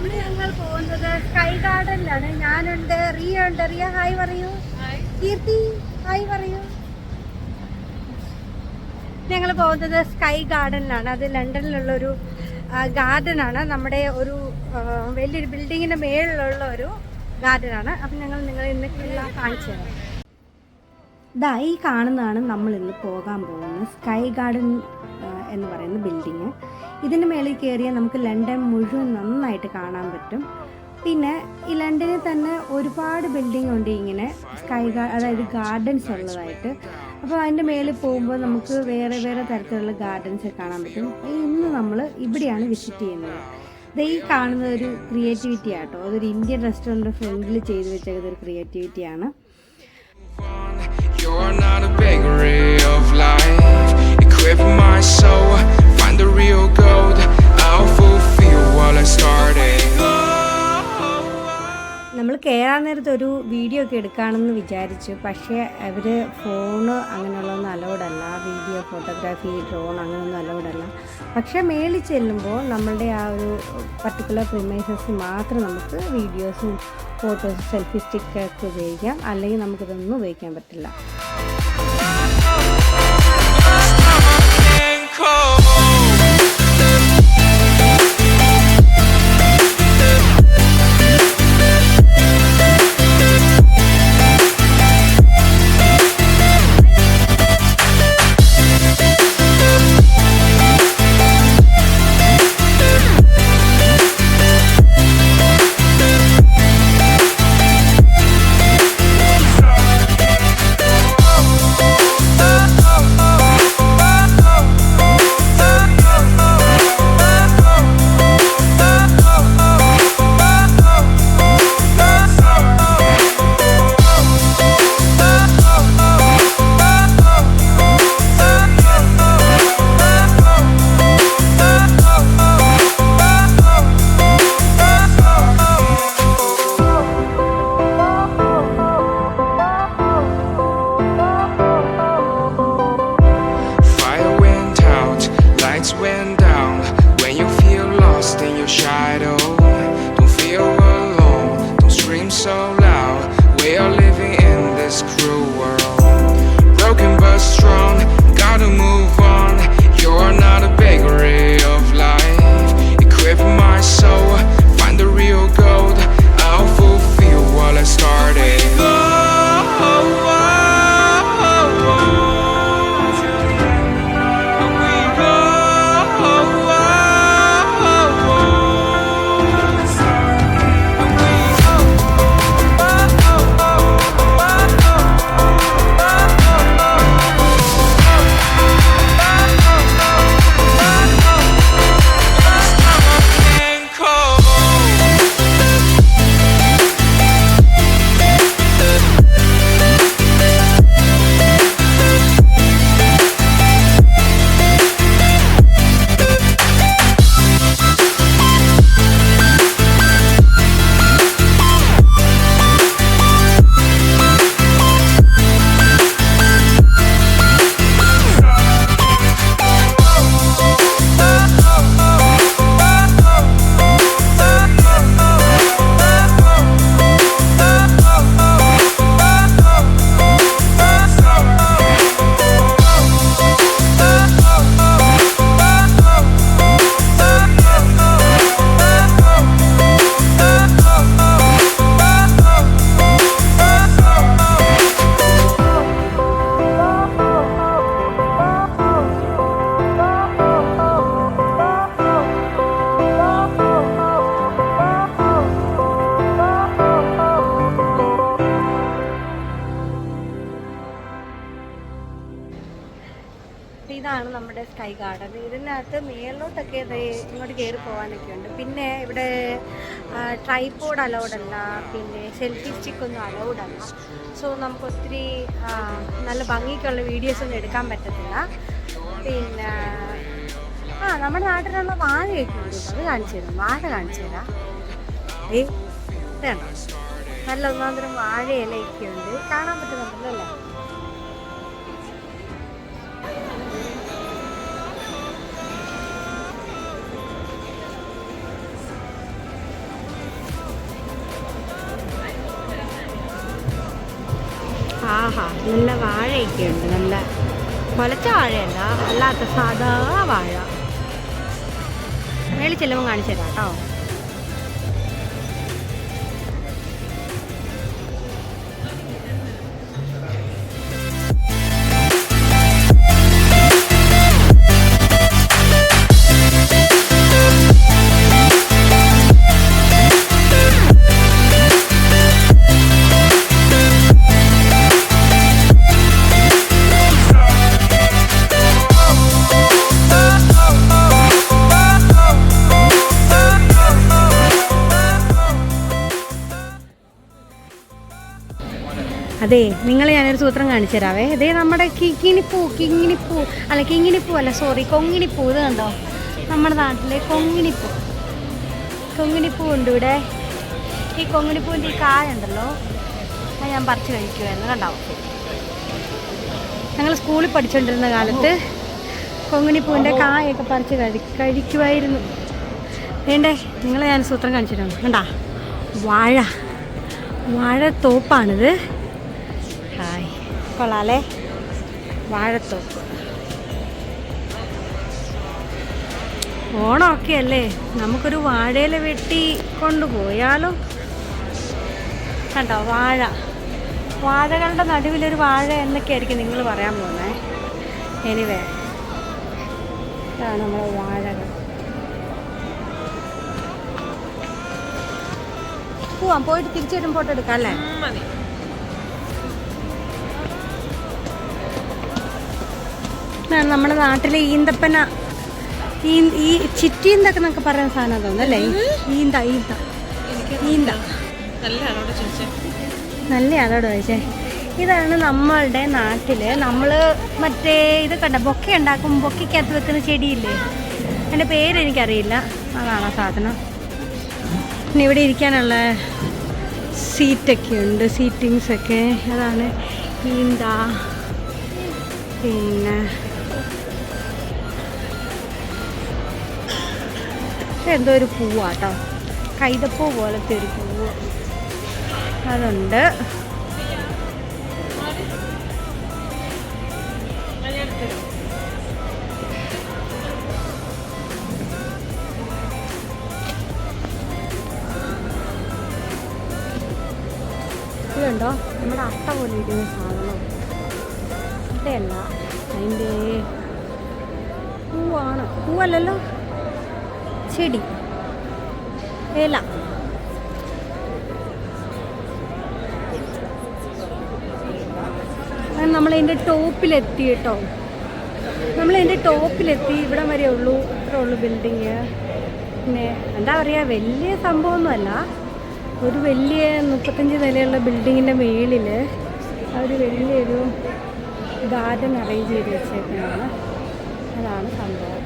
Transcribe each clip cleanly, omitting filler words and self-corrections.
ഇന്ന് ഞങ്ങൾ പോകുന്നത് സ്കൈ ഗാർഡനിലാണ്. ഞാനുണ്ട്, റിയ ഉണ്ട്. റിയ ഹായ് പറയൂ. കീർത്തി ഹായ് പറയൂ. ഞങ്ങൾ പോകുന്നത് സ്കൈ ഗാർഡനിലാണ്. അത് ലണ്ടനിലുള്ളൊരു ഗാർഡനാണ്. നമ്മുടെ ഒരു വലിയൊരു ബിൽഡിങ്ങിൻ്റെ മേളിലുള്ള ഒരു ഗാർഡനാണ്. അപ്പം നിങ്ങൾ ഇന്നൊക്കെയുള്ള കാണിച്ചു തരാം. ഇതാ ഈ കാണുന്നതാണ് നമ്മൾ ഇന്ന് പോകാൻ പോകുന്നത് സ്കൈ ഗാർഡൻ എന്ന് പറയുന്ന ബിൽഡിങ്. ഇതിൻ്റെ മേളിൽ കയറിയാൽ നമുക്ക് ലണ്ടൻ മുഴുവൻ നന്നായിട്ട് കാണാൻ പറ്റും. പിന്നെ ഈ ലണ്ടനിൽ തന്നെ ഒരുപാട് ബിൽഡിംഗ് ഉണ്ട് ഇങ്ങനെ അതായത് ഗാർഡൻസ് ഉള്ളതായിട്ട്. അപ്പോൾ അതിൻ്റെ മേളിൽ പോകുമ്പോൾ നമുക്ക് വേറെ വേറെ തരത്തിലുള്ള ഗാർഡൻസ് കാണാൻ പറ്റും. ഇന്ന് നമ്മൾ ഇവിടെയാണ് വിസിറ്റ് ചെയ്യുന്നത്. ഇത് ഈ കാണുന്നത് ഒരു ക്രിയേറ്റിവിറ്റി ആട്ടോ. അതൊരു ഇന്ത്യൻ റെസ്റ്റോറൻറ്റ് ഫ്രണ്ടിൽ ചെയ്ത് വെച്ചത് ഒരു ക്രിയേറ്റിവിറ്റിയാണ്. You're not a bakery of life. Equip my soul, find the real gold. I'll fulfill what I started. നമ്മൾ കയറാൻ നേരത്ത് ഒരു വീഡിയോ ഒക്കെ എടുക്കുകയാണെന്ന് വിചാരിച്ചു. പക്ഷേ അവർ ഫോണ് അങ്ങനെയുള്ളതൊന്നും അലൗഡല്ല. വീഡിയോ, ഫോട്ടോഗ്രാഫി, ഡ്രോൺ അങ്ങനെയൊന്നും അലൗഡല്ല. പക്ഷേ മേളിൽ ചെല്ലുമ്പോൾ നമ്മളുടെ ആ ഒരു പർട്ടിക്കുലർ പ്രിമൈസസ് മാത്രം നമുക്ക് വീഡിയോസും ഫോട്ടോസും സെൽഫി സ്റ്റിക്കൊക്കെ ഉപയോഗിക്കാം. അല്ലെങ്കിൽ നമുക്കിതൊന്നും ഉപയോഗിക്കാൻ പറ്റില്ല. ഇതാണ് നമ്മുടെ സ്കൈ ഗാർഡൻ. ഇതിനകത്ത് മേലോട്ടൊക്കെ ഇങ്ങോട്ട് കയറി പോകാനൊക്കെ ഉണ്ട്. പിന്നെ ഇവിടെ ട്രൈപോഡ് അലൗഡല്ല, പിന്നെ സെൽഫി സ്റ്റിക്കൊന്നും അലൗഡല്ല. സോ നമുക്ക് ഒത്തിരി നല്ല ഭംഗിക്കുള്ള വീഡിയോസൊന്നും എടുക്കാൻ പറ്റത്തില്ല. പിന്നെ നമ്മുടെ നാട്ടിലുള്ള വാഴയൊക്കെ ഉണ്ട്. അത് കാണിച്ചു തരാം. വാഴ കാണിച്ചു തരാം. ഇതാണ് നല്ല ഒന്നാന്തരം വാഴയിലയൊക്കെ ഉണ്ട്. കാണാൻ പറ്റുന്നുണ്ടല്ലോ അല്ലേ? ആഹാ നല്ല വാഴയൊക്കെ ഉണ്ട്. നല്ല കൊലച്ച വാഴയല്ല, അല്ലാത്ത സാധാ വാഴ. മേളിൽ ചെല്ലുമ്പോൾ കാണിച്ചു തരാം കേട്ടോ. അതെ, നിങ്ങളെ ഞാനൊരു സൂത്രം കാണിച്ചു തരാവേ. അതേ നമ്മുടെ കിങ്ങിണിപ്പൂ അല്ല സോറി കൊങ്ങിണിപ്പൂ. ഇത് കണ്ടോ, നമ്മുടെ നാട്ടിലെ കൊങ്ങിണിപ്പൂ ഉണ്ട് ഇവിടെ. ഈ കൊങ്ങിണിപ്പൂവിൻ്റെ ഈ കായുണ്ടല്ലോ, അത് ഞാൻ പറിച്ച് കഴിക്കുമായിരുന്നു. കണ്ടോ, ഞങ്ങൾ സ്കൂളിൽ പഠിച്ചുകൊണ്ടിരുന്ന കാലത്ത് കൊങ്ങിണിപ്പൂവിൻ്റെ കായൊക്കെ പറിച്ച് കഴിക്കുമായിരുന്നു. വേണ്ടേ, നിങ്ങളെ ഞാൻ സൂത്രം കാണിച്ചിട്ടുണ്ട്. കണ്ടാ, വാഴത്തോപ്പാണിത്. ഹായ്, കൊള്ളാലേ, വാഴത്തോപ്പ്. ഓണമൊക്കെ അല്ലേ, നമുക്കൊരു വാഴയില വെട്ടി കൊണ്ടുപോയാലോ. കണ്ടോ, വാഴകളുടെ നടുവിലൊരു വാഴ എന്നൊക്കെയായിരിക്കും നിങ്ങൾ പറയാൻ പോകുന്നത്. എനിവേ, ഇതാണ് നമ്മുടെ വാഴകൾ. പോവാം, പോയിട്ട് തിരിച്ചു വരുമ്പോൾ ഫോട്ടോ എടുക്കാം അല്ലേ? നമ്മുടെ നാട്ടിലെ ഈന്തപ്പന, ഈ ചിറ്റീന്തൊക്കെ എന്നൊക്കെ പറയുന്ന സാധനം തോന്നുന്നല്ലേ? ഈന്ത നല്ല അതോട് ചോദിച്ചേ. ഇതാണ് നമ്മളുടെ നാട്ടിൽ നമ്മൾ മറ്റേ ഇത് കണ്ട ബൊക്കെ ഉണ്ടാക്കും, ബൊക്കയ്ക്കകത്ത് വെക്കുന്ന ചെടിയില്ലേ, അതിൻ്റെ പേരെനിക്കറിയില്ല. അതാണ് ആ സാധനം. പിന്നെ ഇവിടെ ഇരിക്കാനുള്ള സീറ്റൊക്കെ ഉണ്ട്, സീറ്റിങ്സൊക്കെ. അതാണ് ഈന്ത. പിന്നെ എന്തോ ഒരു പൂവാട്ടോ, കൈതപ്പൂ പോലത്തെ ഒരു പൂവ് അതുണ്ട്. ഇതുണ്ടോ, നമ്മുടെ അട്ട പോലെ ഇരിക്കുന്ന സാധനം. അട്ടയല്ല, അതിൻ്റെ പൂവാണ്. പൂവല്ലല്ലോ, ചെടി, ഇല. നമ്മളതിൻ്റെ ടോപ്പിലെത്തി കേട്ടോ. നമ്മളതിൻ്റെ ടോപ്പിലെത്തി. ഇവിടം വരെ ഉള്ളൂ, ഇത്രേ ഉള്ളൂ ബിൽഡിങ്. പിന്നെ എന്താ പറയുക, വലിയ സംഭവമൊന്നുമല്ല. ഒരു വലിയ 35 നിലയുള്ള ബിൽഡിങ്ങിൻ്റെ മേളിൽ ഒരു വലിയൊരു ഗാർഡൻ അറേഞ്ച് ചെയ്ത് വെച്ചേക്കുന്നതാണ്. അതാണ് സംഭവം.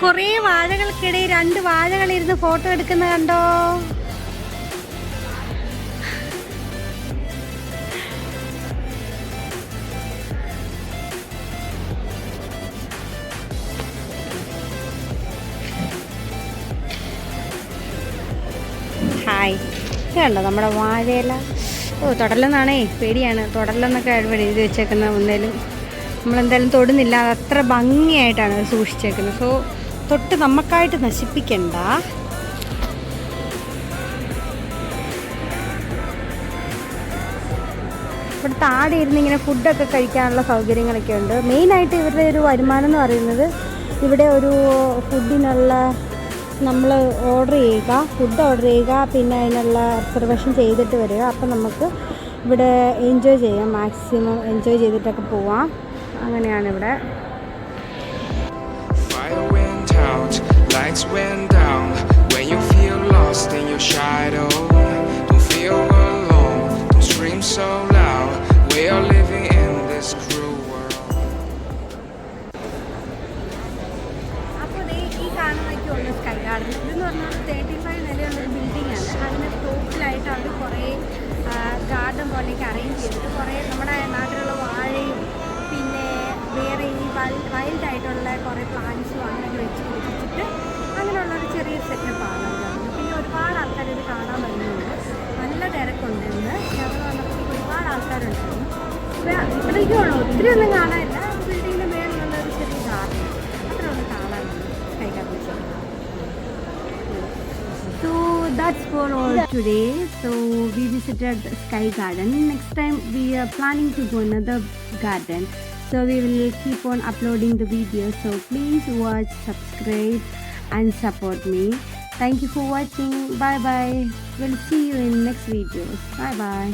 കുറേ വാഴകൾക്കിടയിൽ 2 വാഴകളിരുന്ന് ഫോട്ടോ എടുക്കുന്ന കണ്ടോ. ഹായ്, കണ്ടോ നമ്മുടെ വാഴയില. തൊടലെന്നാണേ, പേടിയാണ്. തൊടലെന്നൊക്കെ എഴുതി വെച്ചേക്കുന്ന ഒന്നേലും നമ്മളെന്തായാലും തൊടുന്നില്ല. അത് അത്ര ഭംഗിയായിട്ടാണ് അത് സൂക്ഷിച്ചേക്കുന്നത്. സോ തൊട്ട് നമുക്കായിട്ട് നശിപ്പിക്കണ്ട. ഇവിടെ താഴെ ഇരുന്ന് ഇങ്ങനെ ഫുഡൊക്കെ കഴിക്കാനുള്ള സൗകര്യങ്ങളൊക്കെ ഉണ്ട്. മെയിനായിട്ട് ഇവരുടെ ഒരു വരുമാനം എന്ന് പറയുന്നത് ഇവിടെ ഒരു ഫുഡിനുള്ള നമ്മൾ ഓർഡർ ചെയ്യുക, ഫുഡ് ഓർഡർ ചെയ്യുക, പിന്നെ അതിനുള്ള റിസർവേഷൻ ചെയ്തിട്ട് വരിക. അപ്പം നമുക്ക് ഇവിടെ എൻജോയ് ചെയ്യാം, മാക്സിമം എൻജോയ് ചെയ്തിട്ടൊക്കെ പോവാം. അങ്ങനെയാണ് ഇവിടെ. Fire went out, lights went down. When you feel lost in your shadow, don't feel alone, don't scream so loud. We are living in this cruel world. അപ്പോൾ ഈ കാണുന്നതൊക്കെ ഉള്ള സ്കൈ ഗാർഡൻ. ഇതെന്ന് പറഞ്ഞാൽ 35 നിലയുള്ളൊരു building ആണ്. അതിന് ടോപ്പിലായിട്ട് അവർ കുറേ ഗാർഡൻ പോലെയൊക്കെ അറേഞ്ച് ചെയ്തിട്ട് കുറേ നമ്മുടെ നാട്ടിലുള്ള വാഴയും പിന്നെ വേറെ ഈ വൈൽഡായിട്ടുള്ള കുറേ പ്ലാന്റ്സും അങ്ങനെയൊക്കെ വെച്ച് പിടിപ്പിച്ചിട്ട് അങ്ങനെയുള്ളൊരു ചെറിയ സെറ്റപ്പാണ്. പിന്നെ ഒരുപാട് ആൾക്കാർ ഇത് കാണാൻ വരുന്നുണ്ട്. നല്ല തിരക്കുണ്ട് ഇന്ന്. ഞങ്ങൾ വന്നപ്പോൾ ഒരുപാട് ആൾക്കാരുണ്ടായിരുന്നു. ഇവിടേക്കും ഉള്ളൂ, ഒത്തിരി ഒന്നും കാണാനില്ല. ബിൽഡിങ്ങിൻ്റെ മേളിലുള്ള ഒരു ചെറിയ ഗാർഡൻ അത്ര ഒന്നും കാണാനുണ്ട് sky garden. So that's for all today. So we visited Sky Garden. Next time we are planning to go another garden. So we will keep on uploading the videos. So please watch, subscribe and support me. Thank you for watching. Bye bye. We'll see you in next videos. Bye bye.